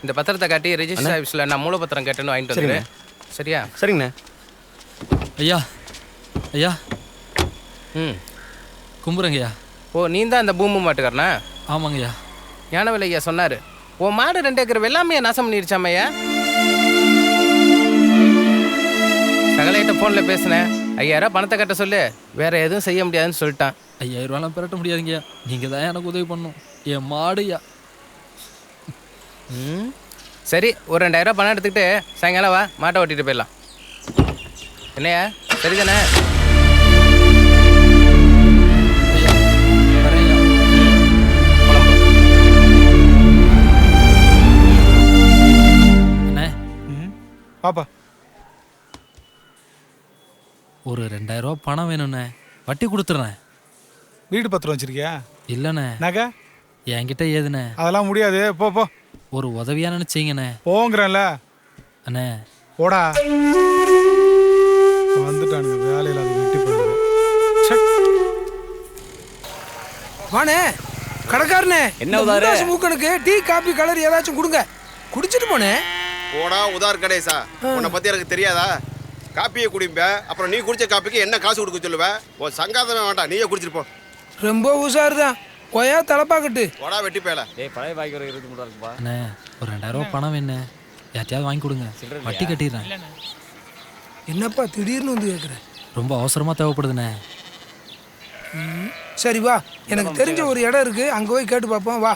இந்த பத்திரத்தை காட்டி ரெஜிஸ்டர் ஆஃபீஸில் நான் மூலப்பத்திரம் கேட்டேன்னு வாங்கிட்டு வந்துடுறேன். சரியா? சரிங்கண்ணே. ஐயா ஐயா ம் கும்புறங்கய்யா. ஓ, நீ தான் அந்த பூமி மாட்டுக்காரனா? ஆமாங்கய்யா. ஞானவேல் ஐயா சொன்னார், உன் மாடு 2 ஏக்கர் வெள்ளாமையை நாசம் பண்ணிருச்சாமையா. சகலையிட்ட ஃபோனில் பேசினேன். 5000 பணத்தை கட்ட சொல்லு, வேற எதுவும் செய்ய முடியாதுன்னு சொல்லிட்டான். 5000 ரூபாலாம் பெரட்ட முடியாதுங்கய்யா. நீங்கள் தான் எனக்கு உதவி பண்ணணும். என் மாடுயா. ம் சரி, ஒரு 2000 பணம் எடுத்துக்கிட்டு சாயங்காலம் வா, மாட்டை ஓட்டிட்டு போயிடலாம். என்னையா, சரிதானே? ஐயா வரேன்யா. அண்ணே பாப்பா ஒரு 2000 ரூபா பணம் வேணும்ண்ணே. வட்டி கொடுத்துட்றேன். வீடு பத்திரம் வச்சிருக்கியா? இல்லைண்ணே. நகை என்கிட்ட ஏதுண்ணே? அதெல்லாம் முடியாது. போ போ. ஒரு உதவியா நினைச்சீங்கண்ணே. போங்கிறேன்ல. அண்ணே போடா. வந்துட்டானுங்க வேலையில். அது வெட்டி போயிடுது. வாண்ணே கடைக்காரனே, என்ன உதாரு? மூக்கனுக்கு டீ காபி கலர் ஏதாச்சும் கொடுங்க, குடிச்சிட்டு போனே. போடா உதார் கணேசா, உன்னை பத்தி எனக்கு தெரியாதா? காப்பியை குடிப்ப, அப்புறம் நீ குடிச்ச காப்பிக்கு என்ன காசு கொடுக்க சொல்லுவ? உன் சங்காதமே வேண்டாம், நீயே குடிச்சிட்டு போ. ரொம்ப உஷாரு தான். கொயா தலைப்பாக்கட்டு. போடா வெட்டி பேல. பழைய பாக்கி ஒரு 23 ரூபா இருக்குப்பா. அண்ணே ஒரு 2000 ரூபா பணம் வேணும். யார்ட்டையாவது வாங்கி கொடுங்க, வட்டி கட்டிடுறேன். என்னப்பா திடீர்னு வந்து கேட்குற? ரொம்ப அவசரமாக தேவைப்படுதுண்ணே. சரி வா, எனக்கு தெரிஞ்ச ஒரு இடம் இருக்கு, அங்கே போய் கேட்டு பார்ப்போம். வா.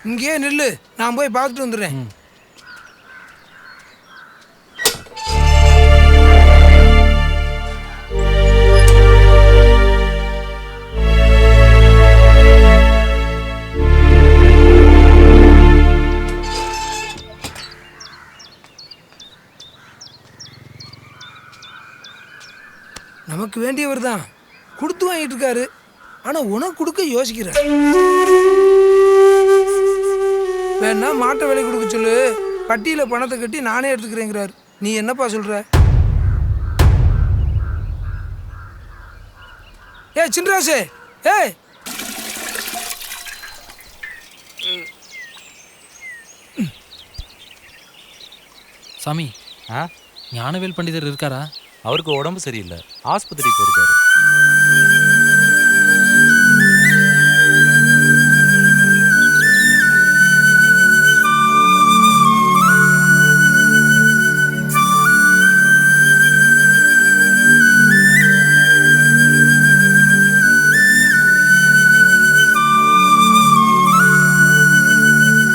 இங்கேயே நில்லு, நான் போய் பார்த்துட்டு வந்துடுறேன். நமக்கு வேண்டியவர் தான், கொடுத்து வாங்கிட்டு இருக்காரு. ஆனால் உனக்கு கொடுக்க யோசிக்கிறார். வேணா மாட்டை விலை கொடுக்க சொல்லு, பட்டியில் பணத்தை கட்டி நானே எடுத்துக்கிறேங்கிறார். நீ என்னப்பா சொல்ற? ஏ சின்ராசே, ஏய் சாமி, ஞானவேல் பண்டிதர் இருக்காரா? அவருக்கு உடம்பு சரியில்லை, ஆஸ்பத்திரிக்கு போயிருக்காரு.